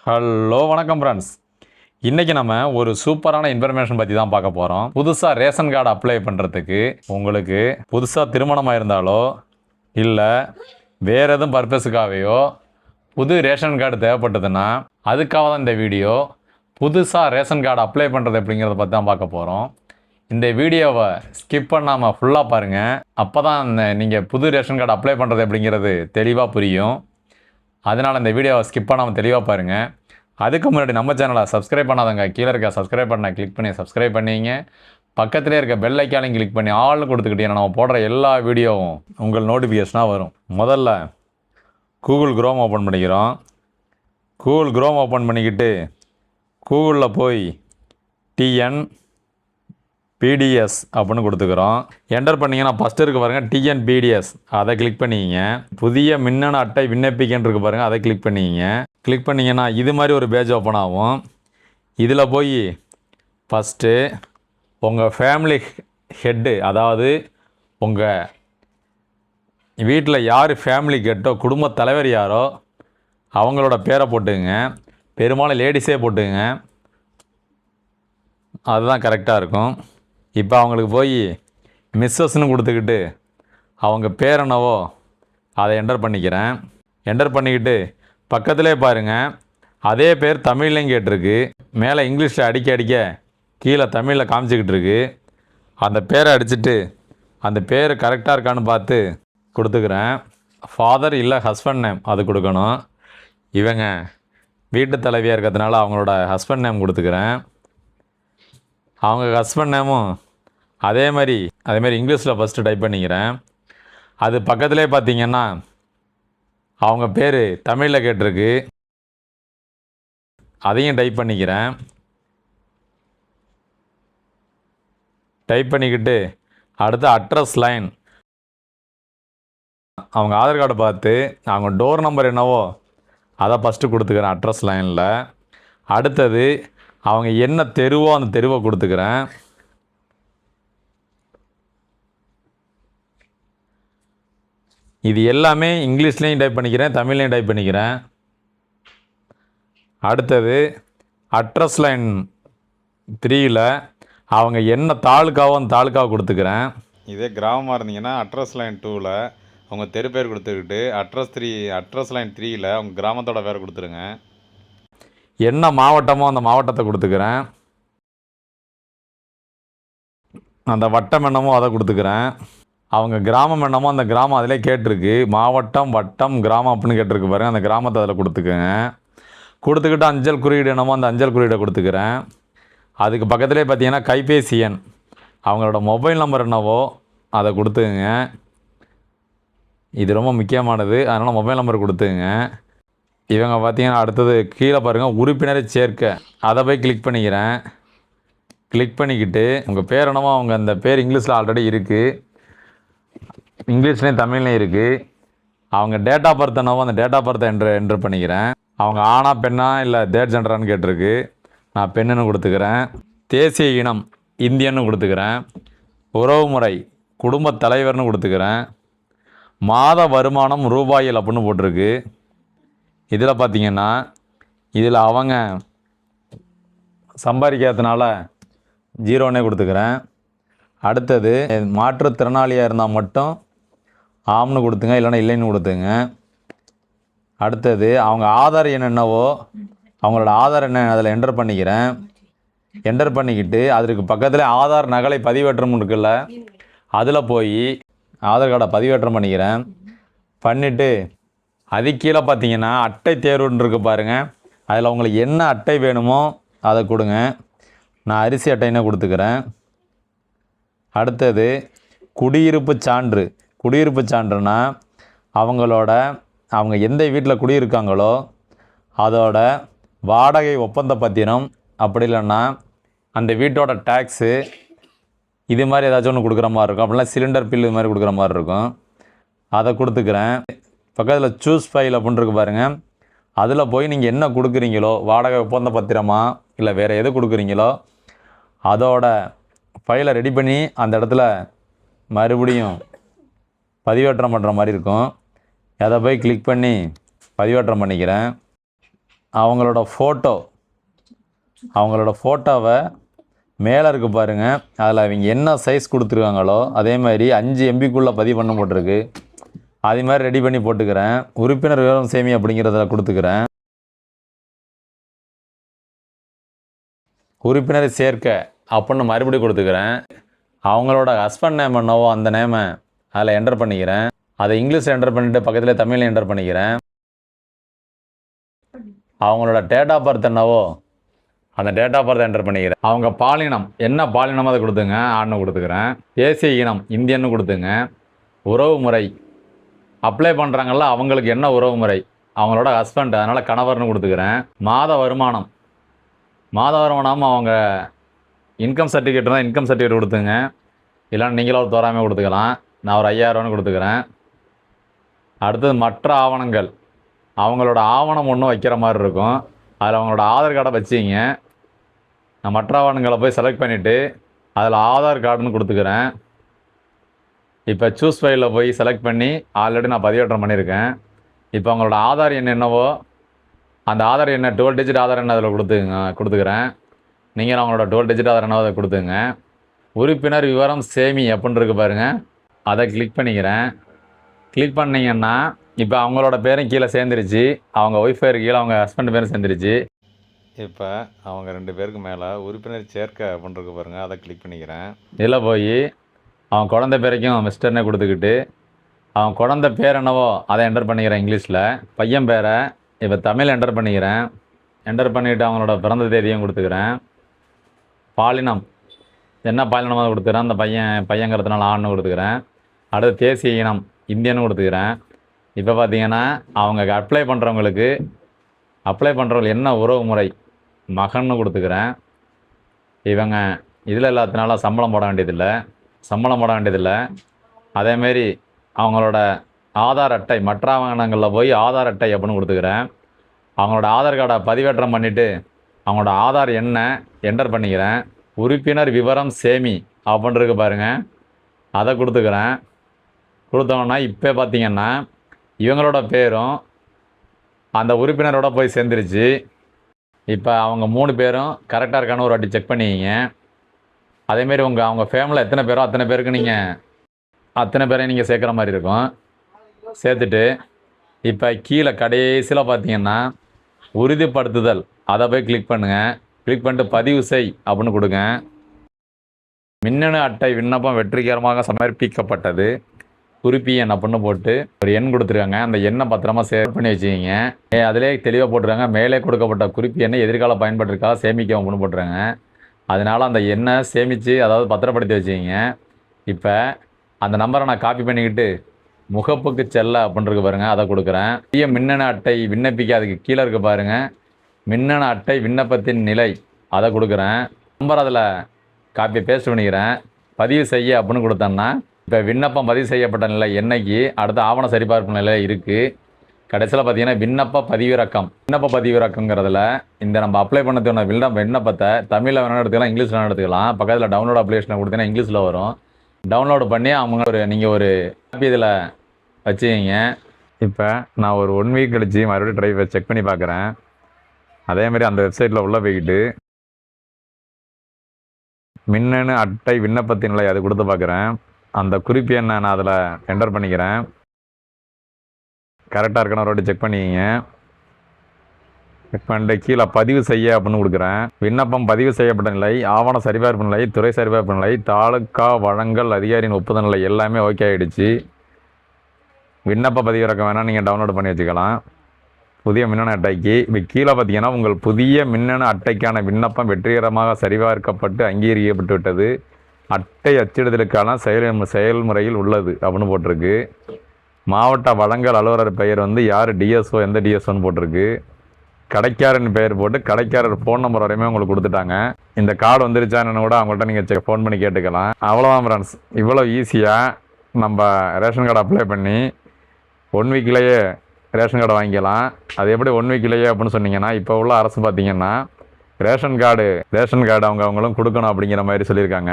Hello வணக்கம் friends. இன்றைக்கி நம்ம ஒரு சூப்பரான இன்ஃபர்மேஷன் பற்றி தான் பார்க்க போகிறோம். புதுசாக ரேஷன் கார்டு அப்ளை பண்ணுறதுக்கு உங்களுக்கு புதுசாக திருமணமாக இருந்தாலோ இல்லை வேறு எதுவும் பர்பஸுக்காகவோ புது ரேஷன் கார்டு தேவைப்பட்டதுன்னா அதுக்காக தான் இந்த வீடியோ. புதுசாக ரேஷன் கார்டு அப்ளை பண்ணுறது எப்படிங்கிறத பற்றி தான் பார்க்க போகிறோம். இந்த வீடியோவை ஸ்கிப் பண்ணாமல் ஃபுல்லாக பாருங்கள். அப்போ தான் நீங்கள் புது ரேஷன் கார்டு அப்ளை பண்ணுறது எப்படிங்கிறது தெளிவாக புரியும். அதனால் இந்த வீடியோவை ஸ்கிப் பண்ணாமல் தெளிவாக பாருங்கள். அதுக்கு முன்னாடி நம்ம சேனலை சப்ஸ்கிரைப் பண்ணாதவங்க கீழே இருக்க சப்ஸ்கிரைப் பண்ண கிளிக் பண்ணி சப்ஸ்கிரைப் பண்ணிங்க. பக்கத்துலேயே இருக்க பெல் ஐக்கானையும் கிளிக் பண்ணி ஆள்னு கொடுத்துக்கிட்டீங்கன்னா நம்ம போடுற எல்லா வீடியோவும் உங்கள் நோட்டிஃபிகேஷனாக வரும். முதல்ல கூகுள் குரோம் ஓப்பன் பண்ணிக்கிறோம். கூகுள் குரோம் ஓப்பன் பண்ணிக்கிட்டு கூகுளில் போய் TNPDS அப்படின்னு கொடுத்துக்கிறோம். என்டர் பண்ணிங்கன்னா ஃபஸ்ட்டு இருக்க பாருங்கள் TNPDS, அதை கிளிக் பண்ணிக்கிங்க. புதிய மின்னணு அட்டை விண்ணப்பிக்கன்னு இருக்கு பாருங்கள், அதை கிளிக் பண்ணிக்கிங்க. கிளிக் பண்ணிங்கன்னா இது மாதிரி ஒரு பேஜ் ஓப்பன் ஆகும். இதில் போய் ஃபஸ்ட்டு உங்கள் ஃபேமிலி ஹெட்டு, அதாவது உங்கள் வீட்டில் யார் ஃபேமிலி ஹெட்டோ குடும்ப தலைவர் யாரோ அவங்களோட பேரை போட்டுங்க. பெரும்பாலும் லேடிஸே போட்டுங்க, அதுதான் கரெக்டாக இருக்கும். இப்போ அவங்களுக்கு போய் மிஸ்ஸஸ்ன்னு கொடுத்துக்கிட்டு அவங்க பேர் என்னவோ அதை என்டர் பண்ணிக்கிறேன். என்டர் பண்ணிக்கிட்டு பக்கத்திலே பாருங்கள் அதே பேர் தமிழ்லையும் கேட்டிருக்கு. மேலே இங்கிலீஷில் அடிக்க கீழே தமிழில் காமிச்சிக்கிட்டு இருக்கு. அந்த பேரை அடிச்சுட்டு அந்த பேர் கரெக்டாக இருக்கான்னு பார்த்து கொடுத்துக்கிறேன். ஃபாதர் இல்லை ஹஸ்பண்ட் நேம் அது கொடுக்கணும். இவங்க வீட்டு தலைவியாக இருக்கிறதுனால அவங்களோட ஹஸ்பண்ட் நேம் கொடுத்துக்கிறேன். அவங்க ஹஸ்பண்ட் நேமும் அதே மாதிரி இங்கிலீஷில் ஃபஸ்ட்டு டைப் பண்ணிக்கிறேன். அது பக்கத்துலேயே பார்த்தீங்கன்னா அவங்க பேர் தமிழில் கேட்டிருக்கு, அதையும் டைப் பண்ணிக்கிறேன். டைப் பண்ணிக்கிட்டு அடுத்து அட்ரஸ் லைன், அவங்க ஆதார் கார்டு பார்த்து அவங்க டோர் நம்பர் என்னவோ அதை ஃபஸ்ட்டு கொடுத்துக்கிறேன் அட்ரஸ் லைனில். அடுத்தது அவங்க என்ன தெருவோ அந்த தெருவை கொடுத்துக்கிறேன். இது எல்லாமே இங்கிலீஷ்லேயும் டைப் பண்ணிக்கிறேன், தமிழ்லேயும் டைப் பண்ணிக்கிறேன். அடுத்தது அட்ரஸ் லைன் 3ல் அவங்க என்ன தாலுக்காவோ அந்த தாலுக்காவை கொடுத்துக்கிறேன். இதே கிராமமாக இருந்தீங்கன்னா அட்ரஸ் லைன் 2ல் அவங்க தெரு பேர் கொடுத்துக்கிட்டு அட்ரஸ் லைன் 3ல் அவங்க கிராமத்தோட பேர் கொடுத்துருங்க. என்ன மாவட்டமோ அந்த மாவட்டத்தை கொடுத்துக்கிறேன். அந்த வட்டம் என்னமோ அதை கொடுத்துக்கிறேன். அவங்க கிராமம் என்னமோ அந்த கிராமம் அதிலே கேட்டிருக்கு. மாவட்டம் வட்டம் கிராமம் அப்படின்னு கேட்டிருக்கு பாருங்கள், அந்த கிராமத்தை அதில் கொடுத்துக்கோங்க. கொடுத்துக்கிட்டு அஞ்சல் குறியீடு என்னமோ அந்த அஞ்சல் குறியீடை கொடுத்துக்கிறேன். அதுக்கு பக்கத்துலேயே பார்த்தீங்கன்னா கைபேசி எண், அவங்களோட மொபைல் நம்பர் என்னவோ அதை கொடுத்துங்க. இது ரொம்ப முக்கியமானது, அதனால் மொபைல் நம்பர் கொடுத்துங்க. இவங்க பார்த்தீங்கன்னா அடுத்தது கீழே பாருங்கள் உறுப்பினரை சேர்க்க, அதை போய் கிளிக் பண்ணிக்கிறேன். கிளிக் பண்ணிக்கிட்டு உங்கள் பேர் என்னமோ அவங்க அந்த பேர் இங்கிலீஷில் ஆல்ரெடி இருக்குது, இங்கிலீஷ்லேயும் தமிழ்லேயும் இருக்குது. அவங்க டேட் ஆஃப் பர்த் என்னவோ அந்த டேட் ஆஃப் பர்த்தை என்ட்ரு பண்ணிக்கிறேன். அவங்க ஆணா பெண்ணா இல்லை தேர்ட் ஜெண்டரான்னு கேட்டிருக்கு, நான் பெண்ணுன்னு கொடுத்துக்கிறேன். தேசிய இனம் இந்தியன்னு கொடுத்துக்கிறேன். உறவுமுறை குடும்ப தலைவர்னு கொடுத்துக்கிறேன். மாத வருமானம் ரூபாயில் அப்படின்னு போட்டிருக்கு. இதில் பார்த்திங்கன்னா இதில் அவங்க சம்பாதிக்கிறதுனால 0னே கொடுத்துக்கிறேன். அடுத்தது மாற்றுத்திறனாளியாக இருந்தால் மட்டும் ஆம்னு கொடுத்துங்க, இல்லைன்னா இல்லைன்னு கொடுத்துங்க. அடுத்தது அவங்க ஆதார் எண் என்னவோ அவங்களோட ஆதார் எண்ணை அதில் என்டர் பண்ணிக்கிறேன். என்டர் பண்ணிக்கிட்டு அதற்கு பக்கத்தில் ஆதார் நகலை பதிவேற்றம் இருக்குல்ல, அதில் போய் ஆதார் கார்டை பதிவேற்றம் பண்ணிக்கிறேன். பண்ணிவிட்டு அது கீழே பார்த்தீங்கன்னா அட்டை தேர்வுன்னு இருக்குது பாருங்கள், அதில் உங்களுக்கு என்ன அட்டை வேணுமோ அதை கொடுங்க. நான் அரிசி அட்டைன்னு கொடுத்துக்கிறேன். அடுத்தது குடியிருப்பு சான்று. குடியிருப்பு சான்றுனா அவங்க எந்த வீட்டில் குடியிருக்காங்களோ அதோட வாடகை ஒப்பந்த பத்திரம், அப்படி இல்லைன்னா அந்த வீட்டோட டேக்ஸு, இது மாதிரி ஏதாச்சும் ஒன்று கொடுக்குற மாதிரி இருக்கும். அப்படிலாம் சிலிண்டர் பில் இது மாதிரி கொடுக்குற மாதிரி இருக்கும், அதை கொடுத்துக்கிறேன். பக்கத்தில் சூஸ் ஃபைல் அப்படின்னு இருக்கு பாருங்கள், அதில் போய் நீங்கள் என்ன கொடுக்குறீங்களோ வாடகை ஒப்பந்த பத்திரமா இல்லை வேறு எது கொடுக்குறீங்களோ அதோட ஃபைலை ரெடி பண்ணி அந்த இடத்துல மறுபடியும் பதிவேற்றம் பண்ணுற மாதிரி இருக்கும். அதை போய் கிளிக் பண்ணி பதிவேற்றம் பண்ணிக்கிறேன். அவங்களோட ஃபோட்டோவை மேலே இருக்குது பாருங்கள், அதில் அவங்க என்ன சைஸ் கொடுத்துருக்காங்களோ அதே மாதிரி 5 MBக்குள்ளே பதிவு பண்ண போட்டிருக்கு. அதே மாதிரி ரெடி பண்ணி போட்டுக்கிறேன். உறுப்பினர் விவரம் சேமி அப்படிங்கிறத கொடுத்துக்கிறேன். உறுப்பினரை சேர்க்க அப்படின்னு மறுபடியும் கொடுத்துக்கிறேன். அவங்களோட ஹஸ்பண்ட் நேம் என்னவோ அந்த நேமை அதில் என்டர் பண்ணிக்கிறேன். அதை இங்கிலீஷில் என்டர் பண்ணிவிட்டு பக்கத்தில் தமிழில் என்டர் பண்ணிக்கிறேன். அவங்களோட டேட் ஆஃப் பர்த் என்னவோ அந்த டேட் ஆஃப் பர்த் என்டர் பண்ணிக்கிறேன். அவங்க பாலினம் என்ன பாலினமோ அதை கொடுத்துங்க, ஆண்னு கொடுத்துக்கிறேன். தேசிய இனம் இந்தியன்னு கொடுத்துங்க. உறவு முறை அப்ளை பண்ணுறாங்கல்ல அவங்களுக்கு என்ன உறவு முறை, அவங்களோட ஹஸ்பண்ட், அதனால் கணவர்னு கொடுத்துக்கிறேன். மாத வருமானம் அவங்க இன்கம் சர்டிஃபிகேட் தான் இன்கம் சர்டிஃபிகேட் கொடுத்துங்க. இல்லைன்னா நீங்களும் ஒரு தோராயமாக கொடுத்துக்கலாம். நான் ஒரு 5000 கொடுத்துக்கிறேன். அடுத்தது மற்ற ஆவணங்கள், அவங்களோட ஆவணம் ஒன்றும் வைக்கிற மாதிரி இருக்கும். அதில் அவங்களோட ஆதார் கார்டை வச்சிங்க. நான் மற்ற ஆவணங்களை போய் செலக்ட் பண்ணிவிட்டு அதில் ஆதார் கார்டுன்னு கொடுத்துக்கிறேன். இப்போ சூஸ் ஃபைலில் போய் செலக்ட் பண்ணி ஆல்ரெடி நான் பதிவேற்றம் பண்ணியிருக்கேன். இப்போ அவங்களோட ஆதார் எண் என்னவோ அந்த ஆதார் எண்ணை 12 டிஜிட் ஆதார் எண்ணை அதில் கொடுத்துக்கிறேன். நீங்கள் அவங்களோட 12 டிஜிட் ஆதார் எண்ணை அதை கொடுத்துங்க. உறுப்பினர் விவரம் சேமி அப்படின்னு இருக்கு பாருங்கள், அதை கிளிக் பண்ணிக்கிறேன். கிளிக் பண்ணிங்கன்னா இப்போ அவங்களோட பேரும் கீழே சேர்ந்துருச்சு, அவங்க ஒய்ஃப் பேர் கீழே அவங்க ஹஸ்பண்ட் பேரும் சேர்ந்துருச்சு. இப்போ அவங்க 2 பேருக்கு மேலே உறுப்பினர் சேர்க்க அப்படின்னு இருக்கு பாருங்கள், அதை கிளிக் பண்ணிக்கிறேன். இதில் போய் அவன் குழந்தை பேரைக்கும் மிஸ்டர்னே கொடுத்துக்கிட்டு அவன் குழந்தை பேர் என்னவோ அதை என்டர் பண்ணிக்கிறேன் இங்கிலீஷில். பையன் பேரை இப்போ தமிழ் என்டர் பண்ணிக்கிறேன். என்டர் பண்ணிவிட்டு அவங்களோட பிறந்த தேதியும் கொடுத்துக்கிறேன். பாலினம் என்ன பாலினமாக கொடுத்துக்கிறேன், அந்த பையங்கிறதுனால ஆண்னு கொடுத்துக்கிறேன். அடுத்து தேசிய இனம் இந்தியன்னு கொடுத்துக்கிறேன். இப்போ பார்த்தீங்கன்னா அவங்க அப்ளை பண்ணுறவங்களுக்கு என்ன உறவு முறை மகன்னு கொடுத்துக்கிறேன். இவங்க இதில் எல்லாத்தினால சம்பளம் போட வேண்டியதில்லை. அதேமாரி அவங்களோட ஆதார் அட்டை மற்ற ஆவணங்களில் போய் ஆதார் அட்டை அப்படின்னு கொடுத்துக்கிறேன். அவங்களோட ஆதார் கார்டை பதிவேற்றம் பண்ணிவிட்டு அவங்களோட ஆதார் எண்ணை என்டர் பண்ணிக்கிறேன். உறுப்பினர் விவரம் சேமி அப்படின்னு இருக்கு பாருங்கள், அதை கொடுத்துக்கிறேன். கொடுத்தோன்னா இப்போ பார்த்திங்கன்னா இவங்களோட பேரும் அந்த உறுப்பினரோட போய் சேர்ந்துருச்சு. இப்போ அவங்க 3 பேரும் கரெக்டாக இருக்கான்னு ஒரு வாட்டி செக் பண்ணிக்கிங்க. அதேமாரி அவங்க ஃபேமிலியில் எத்தனை பேரோ அத்தனை பேரையும் நீங்கள் சேர்க்குற மாதிரி இருக்கும். சேர்த்துட்டு இப்போ கீழே கடைசியில் பார்த்தீங்கன்னா உறுதிப்படுத்துதல், அதை போய் கிளிக் பண்ணுங்கள். கிளிக் பண்ணிட்டு பதிவு செய் அப்படின்னு கொடுங்க. மின்னணு அட்டை விண்ணப்பம் வெற்றிகரமாக சமர்ப்பிக்கப்பட்டது, குறிப்பி எண் அப்படின்னு போட்டு ஒரு எண் கொடுத்துருக்காங்க. அந்த எண்ணை பத்திரமா சேவ் பண்ணி வச்சுக்கிங்க. அதிலே தெளிவாக போட்டுருக்காங்க, மேலே கொடுக்கப்பட்ட குறிப்பி எண்ணை எதிர்கால பயன்பாட்டிற்காக சேமிக்க அப்படின்னு போட்டுருங்க. அதனால் அந்த எண்ணை சேமித்து அதாவது பத்திரப்படுத்தி வச்சுக்கிங்க. இப்போ அந்த நம்பரை நான் காப்பி பண்ணிக்கிட்டு முகப்புக்கு செல்ல அப்படின்னு இருக்கு பாருங்கள், அதை கொடுக்குறேன். புதிய மின்னணு அட்டை விண்ணப்பிக்க அதுக்கு கீழே இருக்க பாருங்கள், மின்னணு அட்டை விண்ணப்பத்தின் நிலை, அதை கொடுக்குறேன். நம்பர் அதில் காப்பி பேஸ்ட் பண்ணிக்கிறேன். பதிவு செய்ய அப்படின்னு கொடுத்தோன்னா இப்போ விண்ணப்பம் பதிவு செய்யப்பட்ட நிலை என்னைக்கு அடுத்த ஆவண சரிபார்ப்பு நிலையில் இருக்குது. கடைசியில் பார்த்தீங்கன்னா விண்ணப்ப பதிவிறக்கங்கிறதுல இந்த நம்ம அப்ளை பண்ண விண்ணப்பத்தை தமிழில் வேணாலும் எடுத்துக்கலாம், இங்கிலீஷில் வேணாலும் எடுத்துக்கலாம். பக்கத்தில் டவுன்லோட் அப்ளிகேஷனை கொடுத்தீங்கன்னா இங்கிலீஷில் வரும். டவுன்லோடு பண்ணி அவங்க நீங்கள் ஒரு காப்பி இதில் வச்சுக்கிங்க. இப்போ நான் ஒரு 1 வீக் கழிச்சு மறுபடியும் செக் பண்ணி பார்க்குறேன். அதேமாதிரி அந்த வெப்சைட்டில் உள்ளே போய்கிட்டு மின்னணு அட்டை விண்ணப்பத்தின் நிலை அது கொடுத்து பார்க்குறேன். அந்த குறிப்பு என்ன நான் அதில் என்டர் பண்ணிக்கிறேன். கரெக்டாக இருக்கான ஒரு வாட்டி செக் பண்ணிக்கிங்க. செக் பண்ணிட்டு கீழே பதிவு செய்ய அப்படின்னு கொடுக்குறேன். விண்ணப்பம் பதிவு செய்யப்பட்ட நிலை, ஆவண சரிபார்ப்பு நிலை, துறை சரிபார்ப்பு நிலை, தாலுக்கா வழங்கல் அதிகாரியின் ஒப்புதல் நிலை எல்லாமே ஓகே ஆகிடுச்சு. விண்ணப்ப பதிவிறக்கம் வேணால் நீங்கள் டவுன்லோட் பண்ணி வச்சுக்கலாம் புதிய மின்னணு அட்டைக்கு. இப்போ கீழே பார்த்தீங்கன்னா உங்கள் புதிய மின்னணு அட்டைக்கான விண்ணப்பம் வெற்றிகரமாக சரிபார்க்கப்பட்டு அங்கீகரிக்கப்பட்டு விட்டது, அட்டை அச்சிடுதலுக்கான செயல்முறையில் உள்ளது அப்படின்னு போட்டிருக்கு. மாவட்ட வழங்கல் அலுவலர் பெயர் யார் டிஎஸ்ஓ எந்த டிஎஸ்ஓன்னு போட்டிருக்கு. கடைக்காரன் பெயர் போட்டு கடைக்காரர் ஃபோன் நம்பர் வரையுமே உங்களுக்கு கொடுத்துட்டாங்க. இந்த கார்டு வந்துருச்சான்னு கூட அவங்கள்ட்ட நீங்கள் ஃபோன் பண்ணி கேட்டுக்கலாம். அவ்வளோதான் ஃப்ரெண்ட்ஸ், இவ்வளோ ஈஸியாக நம்ம ரேஷன் கார்டு அப்ளை பண்ணி 1 வீக்லேயே ரேஷன் கார்டை வாங்கிக்கலாம். அது எப்படி 1 வீக்லேயே அப்படின்னு சொன்னீங்கன்னா, இப்போ உள்ள அரசு பார்த்திங்கன்னா ரேஷன் கார்டு அவங்களும் கொடுக்கணும் அப்படிங்கிற மாதிரி சொல்லியிருக்காங்க.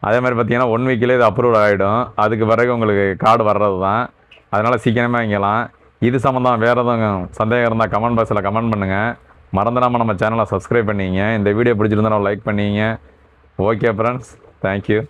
அதே மாதிரி பார்த்திங்கன்னா 1 வீக்லேயே இது அப்ரூவ் ஆகிடும். அதுக்கு பிறகு உங்களுக்கு கார்டு வர்றது தான். அதனால் சீக்கிரமாக வாங்கிக்கலாம். இது சம்மந்தம் வேறு எதுவும் சந்தேகம் இருந்தால் கமெண்ட் பாக்ஸில் கமெண்ட் பண்ணுங்கள். மறந்துடாமல் நம்ம சேனலை சப்ஸ்கிரைப் பண்ணிங்க. இந்த வீடியோ பிடிச்சிருந்தா லைக் பண்ணிங்க. Okay friends, thank you.